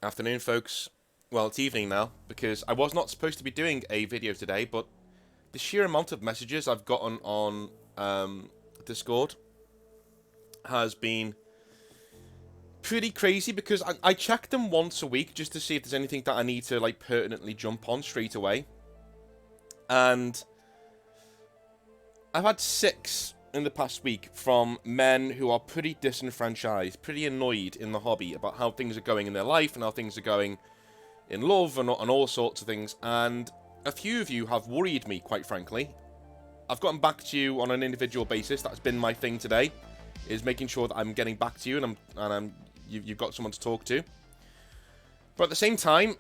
Afternoon, folks. Well, it's evening now, because I was not supposed to be doing a video today, but the sheer amount of messages I've gotten on Discord has been pretty crazy, because I check them once a week just to see if there's anything that I need to, like, pertinently jump on straight away. And I've had 6 in the past week from men who are pretty disenfranchised, pretty annoyed in the hobby about how things are going in their life and how things are going in love and all sorts of things. And a few of you have worried me, quite frankly. I've gotten back to you on an individual basis. That's been my thing today, is making sure that I'm getting back to you and you've got someone to talk to. But at the same time,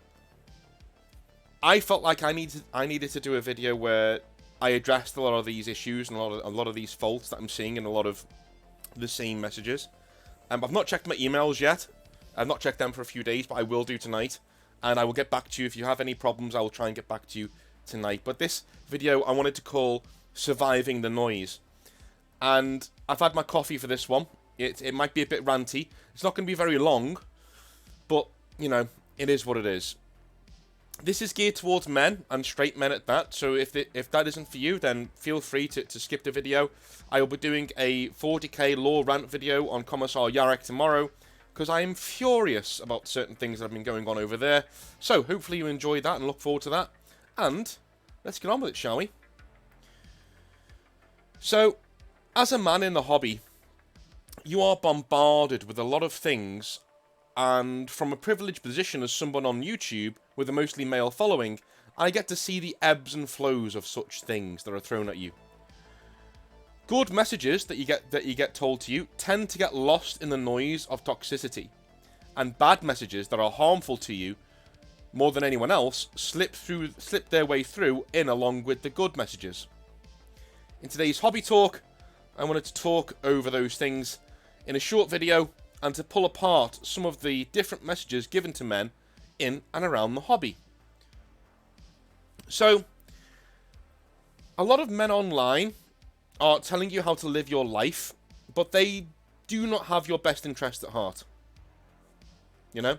I felt like I needed to do a video where I addressed a lot of these issues and a lot of these faults that I'm seeing in a lot of the same messages. I've not checked my emails yet. I've not checked them for a few days, but I will do tonight. And I will get back to you. If you have any problems, I will try and get back to you tonight. But this video I wanted to call Surviving the Noise. And I've had my coffee for this one. It might be a bit ranty. It's not going to be very long. But, you know, it is what it is. This is geared towards men, and straight men at that, so if that isn't for you, then feel free to skip the video. I will be doing a 40k law rant video on Commissar Yarek tomorrow, because I am furious about certain things that have been going on over there. So, hopefully you enjoy that and look forward to that. And, let's get on with it, shall we? So, as a man in the hobby, you are bombarded with a lot of things, and from a privileged position as someone on YouTube with a mostly male following, I get to see the ebbs and flows of such things that are thrown at you. Good messages that you get told to you tend to get lost in the noise of toxicity, and bad messages that are harmful to you more than anyone else slip their way through in along with the good messages. In today's hobby talk, I wanted to talk over those things in a short video, and to pull apart some of the different messages given to men in and around the hobby. So, a lot of men online are telling you how to live your life, but they do not have your best interest at heart. You know?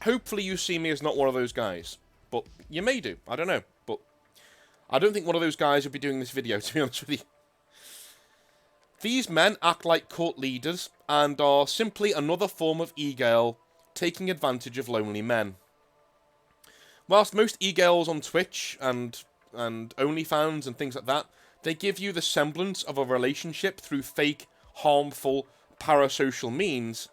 Hopefully you see me as not one of those guys, but you may do, I don't know. But I don't think one of those guys would be doing this video, to be honest with you. These men act like cult leaders and are simply another form of e-girl taking advantage of lonely men. Whilst most e-girls on Twitch and OnlyFans and things like that, they give you the semblance of a relationship through fake, harmful, parasocial means,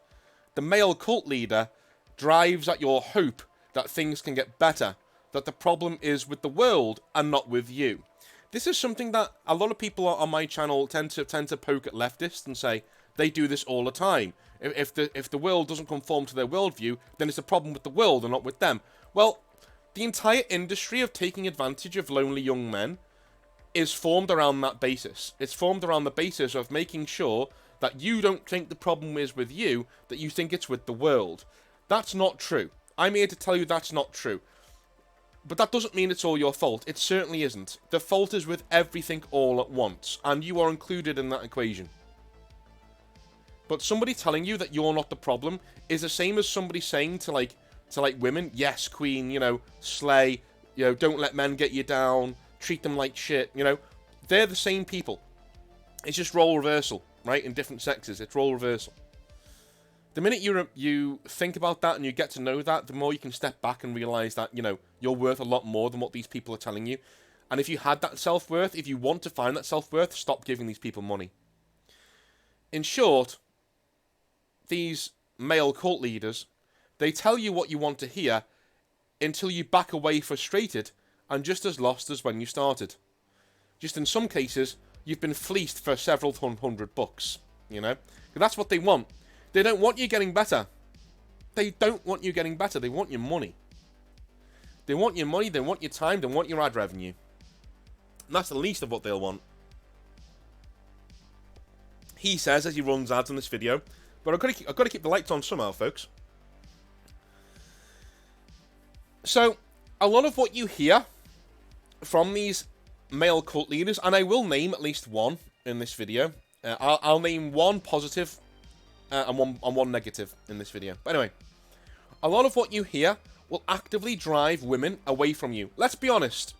the male cult leader drives at your hope that things can get better, that the problem is with the world and not with you. This is something that a lot of people on my channel tend to poke at leftists and say they do this all the time. If the world doesn't conform to their worldview, then it's a problem with the world and not with them. Well, the entire industry of taking advantage of lonely young men is formed around that basis. It's formed around the basis of making sure that you don't think the problem is with you, that you think it's with the world. That's not true. I'm here to tell you that's not true. But that doesn't mean it's all your fault. It certainly isn't. The fault is with everything all at once, and you are included in that equation. But somebody telling you that you're not the problem is the same as somebody saying to women, yes, queen, you know, slay, you know, don't let men get you down, treat them like shit, you know. They're the same people. It's just role reversal, right? In different sexes, it's role reversal. The minute you think about that and you get to know that, the more you can step back and realize that, you know, you're worth a lot more than what these people are telling you. And if you had that self-worth, if you want to find that self-worth, stop giving these people money. In short, these male cult leaders, they tell you what you want to hear until you back away frustrated and just as lost as when you started. Just in some cases, you've been fleeced for several $100, you know? That's what they want. They don't want you getting better. They don't want you getting better. They want your money. They want your money, they want your time, they want your ad revenue. And that's the least of what they'll want. He says as he runs ads on this video, but I've got to keep the lights on somehow, folks. So, a lot of what you hear from these male cult leaders, and I will name at least one in this video. I'll name one positive and one negative in this video. But anyway, a lot of what you hear will actively drive women away from you. Let's be honest.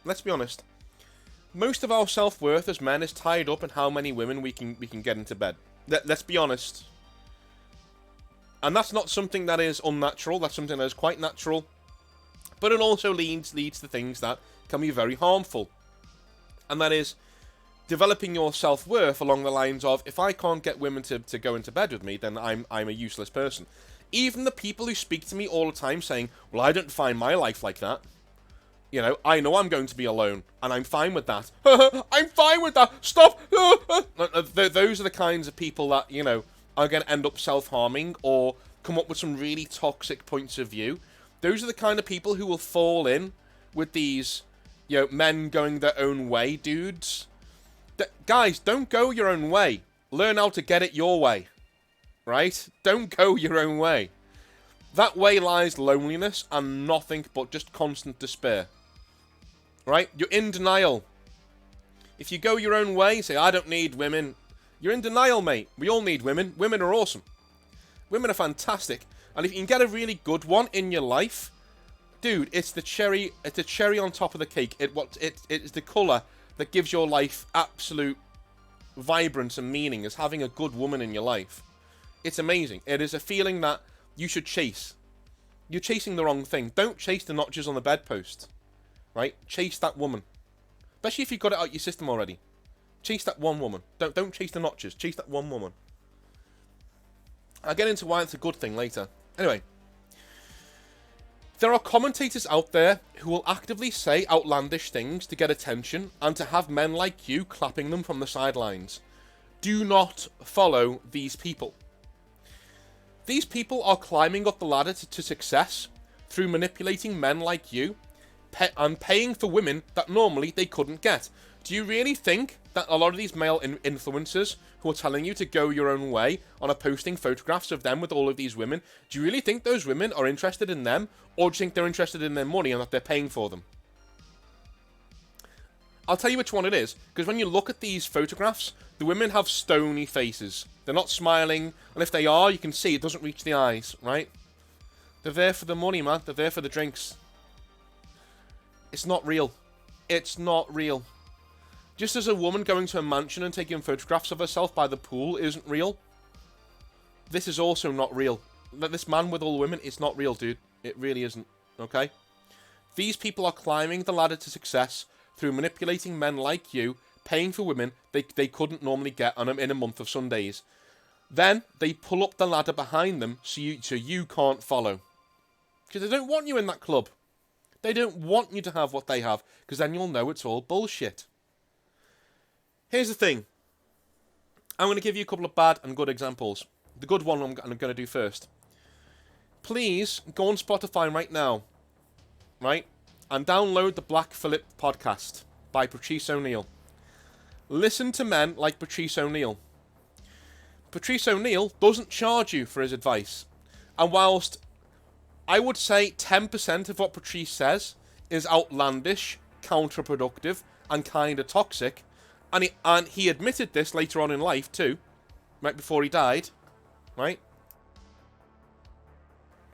Most of our self-worth as men is tied up in how many women we can get into bed. Let's be honest. And that's not something that is unnatural. That's something that is quite natural. But it also leads to things that can be very harmful. And that is developing your self-worth along the lines of, if I can't get women to go into bed with me, then I'm a useless person. Even the people who speak to me all the time saying, well, I don't find my life like that. You know, I know I'm going to be alone, and I'm fine with that. I'm fine with that. Stop. Those are the kinds of people that, you know, are going to end up self-harming or come up with some really toxic points of view. Those are the kind of people who will fall in with these, you know, men going their own way dudes. Guys, don't go your own way. Learn how to get it your way. Right? Don't go your own way. That way lies loneliness and nothing but just constant despair. Right? You're in denial. If you go your own way, say, I don't need women, you're in denial, mate. We all need women. Women are awesome. Women are fantastic. And if you can get a really good one in your life, dude, it's the cherry on top of the cake. It's the colour that gives your life absolute vibrance and meaning, is having a good woman in your life. It's amazing. It is a feeling that you should chase. You're chasing the wrong thing. Don't chase the notches on the bedpost. Right? Chase that woman. Especially if you've got it out your system already. Chase that one woman. Don't chase the notches. Chase that one woman. I'll get into why it's a good thing later. Anyway. There are commentators out there who will actively say outlandish things to get attention and to have men like you clapping them from the sidelines. Do not follow these people. These people are climbing up the ladder to success through manipulating men like you and paying for women that normally they couldn't get. Do you really think that a lot of these male influencers who are telling you to go your own way and are posting photographs of them with all of these women, do you really think those women are interested in them, or do you think they're interested in their money and that they're paying for them? I'll tell you which one it is, because when you look at these photographs, the women have stony faces. They're not smiling, and if they are, you can see it doesn't reach the eyes, right? They're there for the money, man. They're there for the drinks. It's not real. It's not real. Just as a woman going to a mansion and taking photographs of herself by the pool isn't real, this is also not real. This man with all the women, it's not real, dude. It really isn't, okay? These people are climbing the ladder to success through manipulating men like you, paying for women they couldn't normally get in a month of Sundays. Then they pull up the ladder behind them so you can't follow. Because they don't want you in that club. They don't want you to have what they have, because then you'll know it's all bullshit. Here's the thing. I'm going to give you a couple of bad and good examples. The good one I'm going to do first. Please go on Spotify right now, right, and download the Black Phillip podcast by Patrice O'Neill. Listen to men like Patrice O'Neill. Patrice O'Neill doesn't charge you for his advice. And whilst I would say 10% of what Patrice says is outlandish, counterproductive, and kind of toxic, and he admitted this later on in life too, right before he died, right?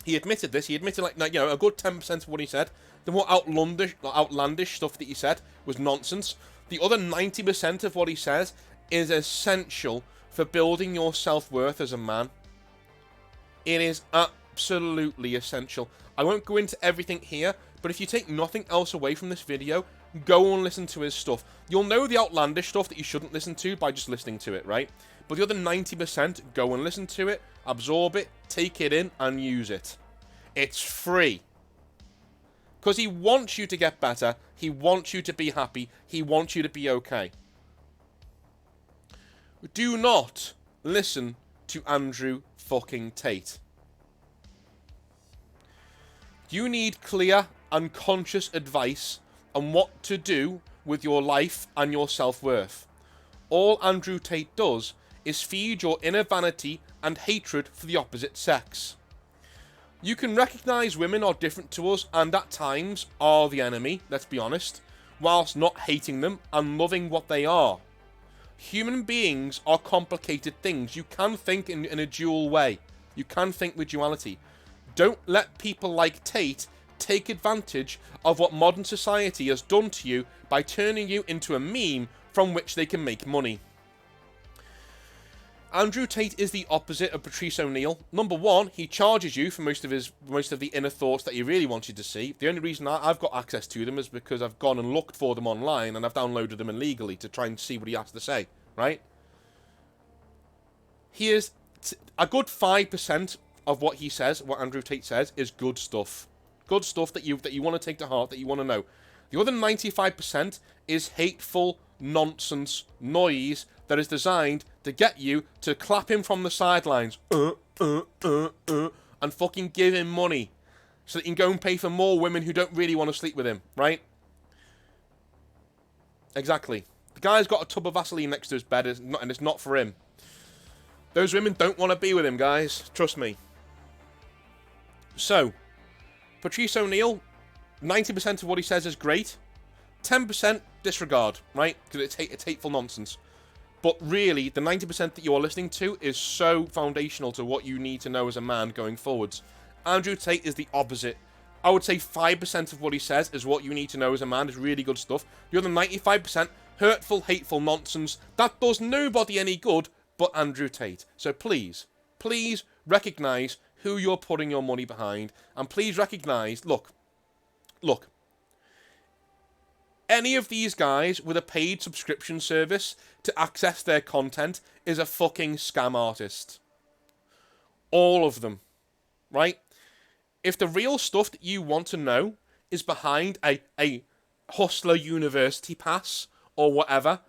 He admitted this. He admitted, like, you know, a good 10% of what he said. The more outlandish stuff that he said was nonsense. The other 90% of what he says is essential for building your self-worth as a man. It is absolutely essential. I won't go into everything here, but if you take nothing else away from this video, go and listen to his stuff. You'll know the outlandish stuff that you shouldn't listen to by just listening to it, right? But the other 90%, go and listen to it, absorb it, take it in, and use it. It's free. Because he wants you to get better, he wants you to be happy, he wants you to be okay. Do not listen to Andrew fucking Tate. You need clear and conscious advice on what to do with your life and your self-worth. All Andrew Tate does is feed your inner vanity and hatred for the opposite sex. You can recognise women are different to us and at times are the enemy, let's be honest, whilst not hating them and loving what they are. Human beings are complicated things. You can think in a dual way. You can think with duality. Don't let people like Tate take advantage of what modern society has done to you by turning you into a meme from which they can make money. Andrew Tate is the opposite of Patrice O'Neill. Number one, he charges you for most of the inner thoughts that he really wants you to see. The only reason I've got access to them is because I've gone and looked for them online and I've downloaded them illegally to try and see what he has to say, right? He is a good 5% of what he says, what Andrew Tate says, is good stuff. Good stuff that you want to take to heart, that you want to know. The other 95% is hateful nonsense noise that is designed to get you to clap him from the sidelines and fucking give him money so that you can go and pay for more women who don't really want to sleep with him, right? Exactly. The guy's got a tub of Vaseline next to his bed and it's not for him. Those women don't want to be with him, guys. Trust me. So, Patrice O'Neill, 90% of what he says is great. 10% disregard, right? Because it's hateful nonsense. But really, the 90% that you're listening to is so foundational to what you need to know as a man going forwards. Andrew Tate is the opposite. I would say 5% of what he says is what you need to know as a man. Is really good stuff. The other 95%, hurtful, hateful nonsense. That does nobody any good but Andrew Tate. So please, please recognise who you're putting your money behind. And please recognise, look. Any of these guys with a paid subscription service to access their content is a fucking scam artist. All of them. Right? If the real stuff that you want to know is behind a Hustler University pass or whatever,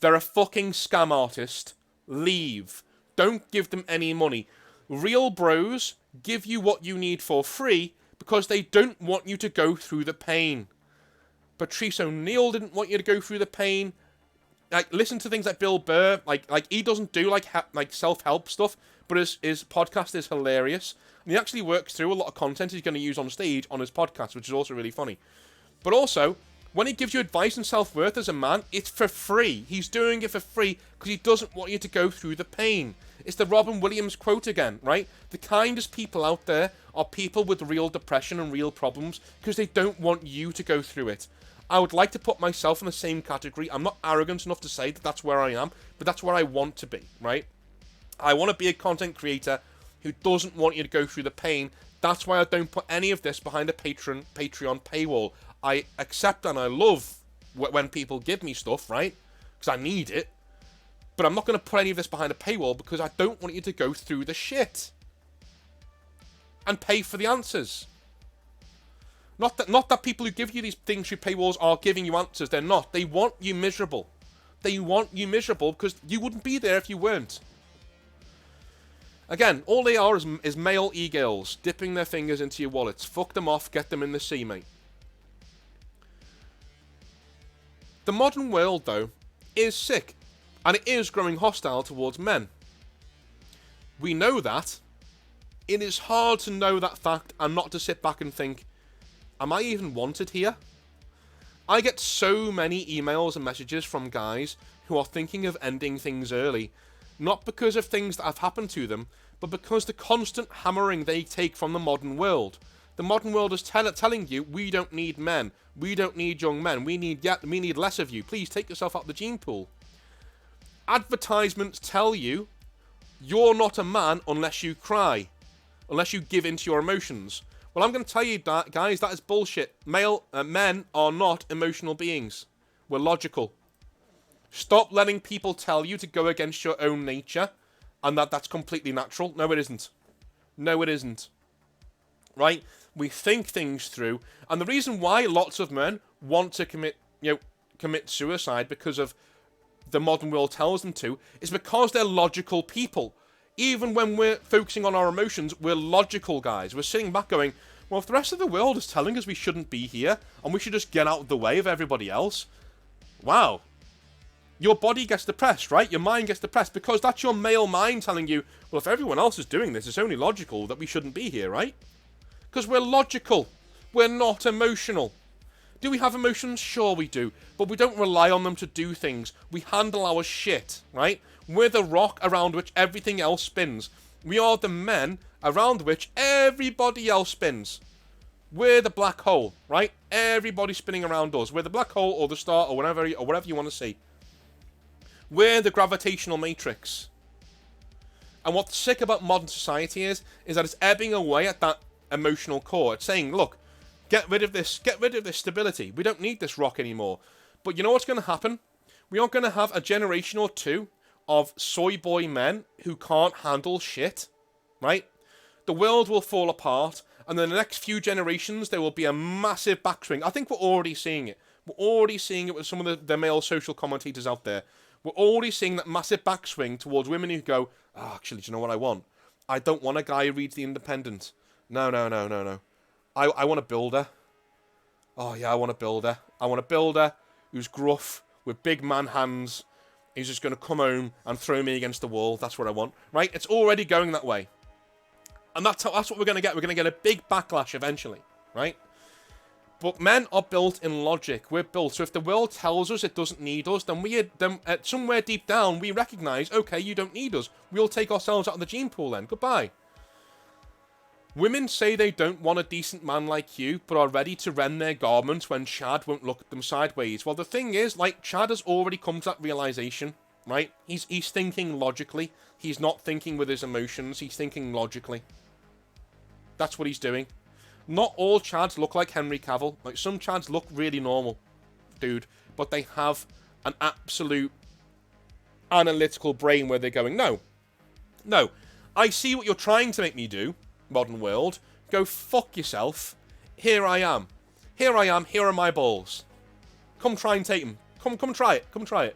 they're a fucking scam artist. Leave. Don't give them any money. Real bros give you what you need for free because they don't want you to go through the pain. Patrice O'Neill didn't want you to go through the pain. Like, listen to things like Bill Burr. Like he doesn't do like self-help stuff, but his podcast is hilarious. And he actually works through a lot of content he's going to use on stage on his podcast, which is also really funny. But also, when he gives you advice on self-worth as a man, it's for free. He's doing it for free because he doesn't want you to go through the pain. It's the Robin Williams quote again, right? The kindest people out there are people with real depression and real problems because they don't want you to go through it. I would like to put myself in the same category. I'm not arrogant enough to say that that's where I am, but that's where I want to be, right? I want to be a content creator who doesn't want you to go through the pain. That's why I don't put any of this behind a Patreon paywall. I accept and I love when people give me stuff, right? Because I need it. But I'm not going to put any of this behind a paywall because I don't want you to go through the shit and pay for the answers. Not that people who give you these things through paywalls are giving you answers. They're not. They want you miserable. They want you miserable because you wouldn't be there if you weren't. Again, all they are is male e-girls dipping their fingers into your wallets. Fuck them off, get them in the sea, mate. The modern world, though, is sick. And it is growing hostile towards men. We know that. It is hard to know that fact and not to sit back and think, am I even wanted here? I get so many emails and messages from guys who are thinking of ending things early, not because of things that have happened to them, but because the constant hammering they take from the modern world. The modern world is telling you, we don't need men, we don't need young men, we need less of you, please take yourself out the gene pool. Advertisements tell you, you're not a man unless you cry, unless you give into your emotions. Well, I'm going to tell you that, guys, that is bullshit. Men are not emotional beings. We're logical. Stop letting people tell you to go against your own nature and that's completely natural. No, it isn't. No, it isn't. Right? We think things through. And the reason why lots of men want to commit suicide because of the modern world tells them to is because they're logical people. Even when we're focusing on our emotions, we're logical, guys. We're sitting back going, well, if the rest of the world is telling us we shouldn't be here and we should just get out of the way of everybody else, wow. Your body gets depressed, right? Your mind gets depressed because that's your male mind telling you, well, if everyone else is doing this, it's only logical that we shouldn't be here, right? Because we're logical. We're not emotional. Do we have emotions? Sure we do. But we don't rely on them to do things. We handle our shit, right? We're the rock around which everything else spins. We are the men around which everybody else spins. We're the black hole, right? Everybody's spinning around us. We're the black hole or the star or whatever you want to see. We're the gravitational matrix. And what's sick about modern society is that it's ebbing away at that emotional core. It's saying, look, get rid of this stability. We don't need this rock anymore. But you know what's going to happen? We are going to have a generation or two of soy boy men who can't handle shit, right? The world will fall apart, and in the next few generations, there will be a massive backswing. I think we're already seeing it. We're already seeing it with some of the male social commentators out there. We're already seeing that massive backswing towards women who go, oh, actually, do you know what I want? I don't want a guy who reads The Independent. No. I want a builder. Oh, yeah, I want a builder. I want a builder who's gruff, with big man hands. He's just going to come home and throw me against the wall. That's what I want. Right? It's already going that way. And that's what we're going to get. We're going to get a big backlash eventually. Right? But men are built in logic. We're built. So if the world tells us it doesn't need us, then somewhere deep down we recognise, okay, you don't need us. We'll take ourselves out of the gene pool then. Goodbye. Women say they don't want a decent man like you, but are ready to rend their garments when Chad won't look at them sideways. Well, the thing is, like, Chad has already come to that realisation, right? He's thinking logically. He's not thinking with his emotions. He's thinking logically. That's what he's doing. Not all Chads look like Henry Cavill. Like, some Chads look really normal, dude. But they have an absolute analytical brain where they're going, no, I see what you're trying to make me do, modern world. Go fuck yourself. Here I am. Here are my balls. Come try and take them. Come try it.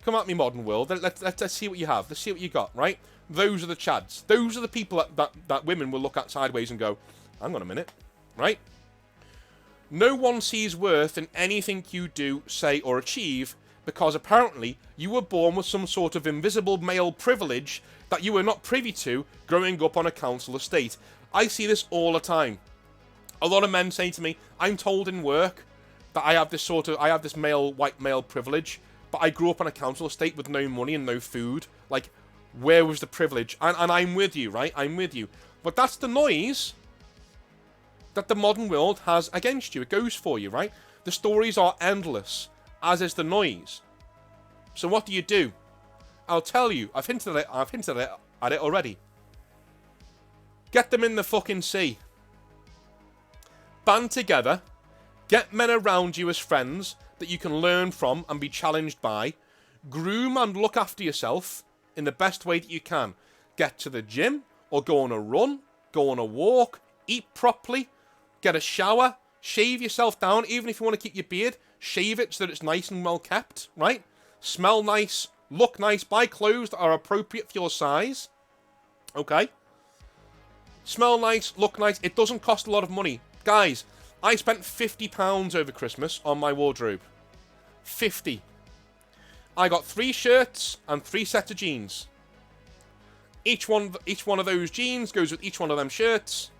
Come at me, modern world. Let's see what you have. Let's see what you got, right? Those are the Chads. Those are the people that women will look at sideways and go, hang on a minute, right? No one sees worth in anything you do, say, or achieve, because apparently you were born with some sort of invisible male privilege that you were not privy to growing up on a council estate. I see this all the time. A lot of men say to me, I'm told in work that I have this white male privilege, but I grew up on a council estate with no money and no food. Like, where was the privilege? And I'm with you, right? I'm with you. But that's the noise that the modern world has against you. It goes for you, right? The stories are endless, as is the noise. So what do? I'll tell you. I've hinted at it already. Get them in the fucking sea. Band together. Get men around you as friends that you can learn from and be challenged by. Groom and look after yourself in the best way that you can. Get to the gym or go on a run, go on a walk, eat properly, get a shower, shave yourself down, even if you want to keep your beard, shave it so that it's nice and well kept, right? Smell nice, look nice, buy clothes that are appropriate for your size, okay? Smell nice, look nice, it doesn't cost a lot of money. Guys, I spent £50 over Christmas on my wardrobe. 50. I got 3 shirts and 3 sets of jeans. Each one of those jeans goes with each one of them shirts.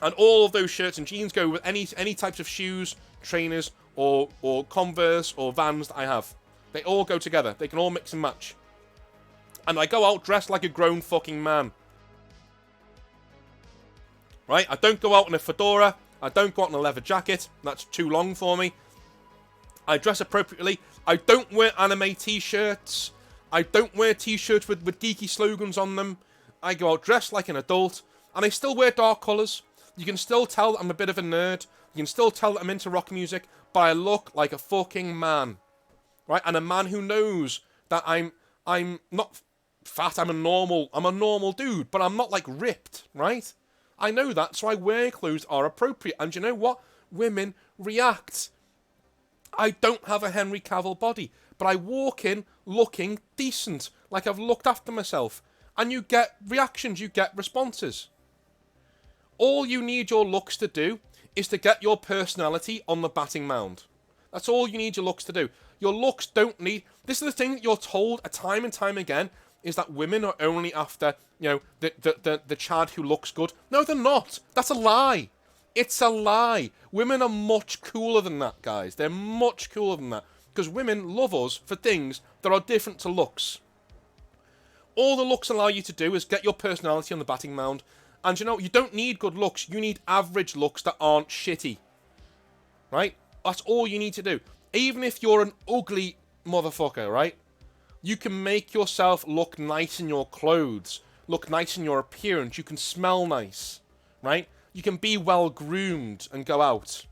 And all of those shirts and jeans go with any types of shoes, trainers, or Converse, or Vans that I have. They all go together. They can all mix and match. And I go out dressed like a grown fucking man. Right? I don't go out in a fedora. I don't go out in a leather jacket. That's too long for me. I dress appropriately. I don't wear anime t-shirts. I don't wear t-shirts with geeky slogans on them. I go out dressed like an adult. And I still wear dark colours. You can still tell that I'm a bit of a nerd. You can still tell that I'm into rock music. But I look like a fucking man. Right? And a man who knows that I'm not fat. I'm a normal dude. But I'm not, like, ripped. Right? I know that. So I wear clothes that are appropriate. And you know what? Women react. I don't have a Henry Cavill body. But I walk in looking decent. Like I've looked after myself. And you get reactions. You get responses. All you need your looks to do is to get your personality on the batting mound. That's all you need your looks to do. Your looks don't need... This is the thing that you're told time and time again, is that women are only after, you know, the Chad who looks good. No, they're not. That's a lie. It's a lie. Women are much cooler than that, guys. They're much cooler than that. Because women love us for things that are different to looks. All the looks allow you to do is get your personality on the batting mound. And you know, you don't need good looks. You need average looks that aren't shitty. Right? That's all you need to do. Even if you're an ugly motherfucker, right? You can make yourself look nice in your clothes. Look nice in your appearance. You can smell nice. Right? You can be well groomed and go out.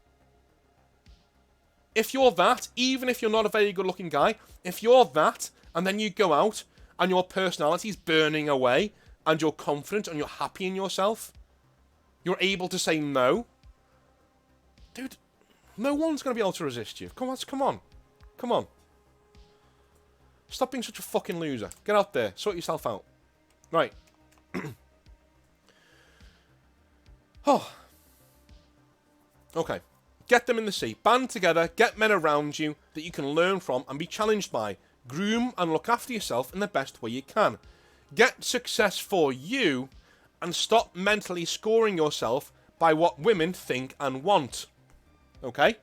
If you're that, even if you're not a very good looking guy, if you're that, and then you go out and your personality's burning away, and you're confident and you're happy in yourself, you're able to say no. Dude, no one's going to be able to resist you. Come on. Come on. Stop being such a fucking loser. Get out there. Sort yourself out. Right. Oh. Okay. Get them in the sea. Band together. Get men around you that you can learn from and be challenged by. Groom and look after yourself in the best way you can. Get success for you and stop mentally scoring yourself by what women think and want. Okay?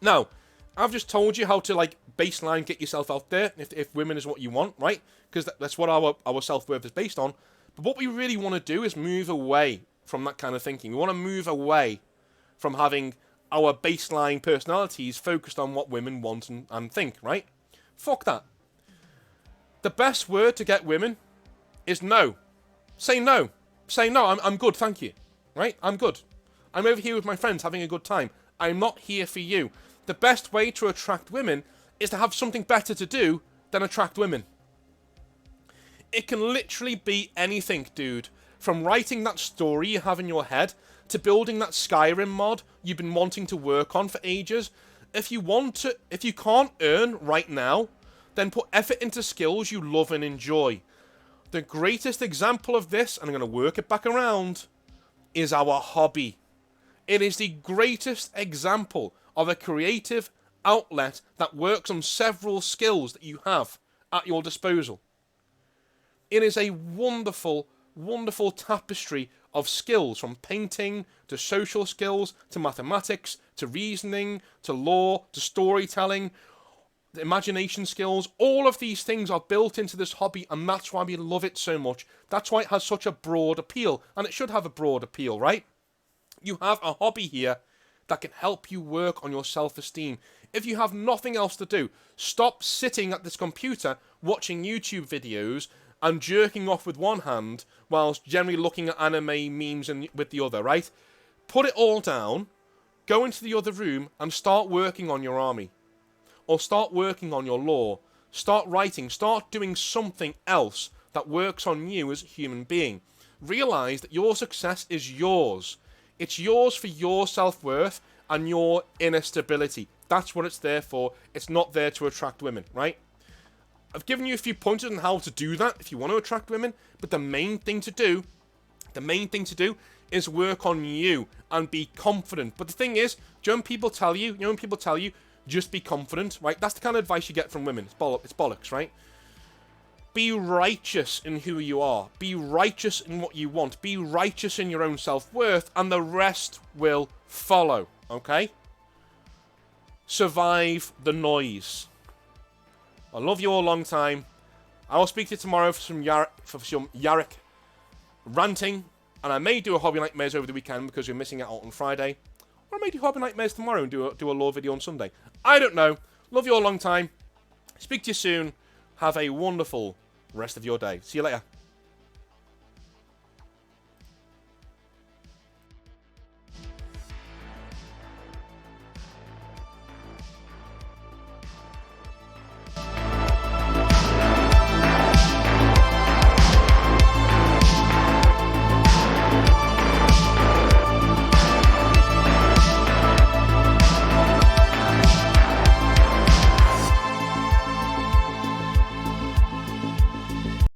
Now, I've just told you how to, like, baseline get yourself out there if women is what you want, right? Because that's what our self-worth is based on. But what we really want to do is move away from that kind of thinking. We want to move away from having our baseline personalities focused on what women want and think, right? Fuck that. The best word to get women is no. Say no. Say no, I'm good, thank you. Right? I'm good. I'm over here with my friends having a good time. I'm not here for you. The best way to attract women is to have something better to do than attract women. It can literally be anything, dude. From writing that story you have in your head to building that Skyrim mod you've been wanting to work on for ages. If you can't earn right now, then put effort into skills you love and enjoy. The greatest example of this, and I'm going to work it back around, is our hobby. It is the greatest example of a creative outlet that works on several skills that you have at your disposal. It is a wonderful, wonderful tapestry of skills, from painting to social skills to mathematics to reasoning to law to storytelling, imagination skills. All of these things are built into this hobby, and that's why we love it so much. That's why it has such a broad appeal, and it should have a broad appeal, right? You have a hobby here that can help you work on your self-esteem. If you have nothing else to do, stop sitting at this computer watching YouTube videos and jerking off with one hand whilst generally looking at anime memes with the other, right? Put it all down, go into the other room and start working on your army. Or start working on your law. Start writing. Start doing something else that works on you as a human being. Realise that your success is yours. It's yours for your self-worth and your inner stability. That's what it's there for. It's not there to attract women, right? I've given you a few pointers on how to do that if you want to attract women, but the main thing to do is work on you and be confident. But the thing is, do you know when people tell you, just be confident, right? That's the kind of advice you get from women. It's bollocks, right? Be righteous in who you are. Be righteous in what you want. Be righteous in your own self-worth, and the rest will follow, okay? Survive the noise. I love you all a long time. I will speak to you tomorrow for some Yarrick ranting, and I may do a Hobby Nightmares over the weekend because you're missing out on Friday. Or I may do Hobby Nightmares tomorrow and do a lore video on Sunday. I don't know. Love you all a long time. Speak to you soon. Have a wonderful rest of your day. See you later.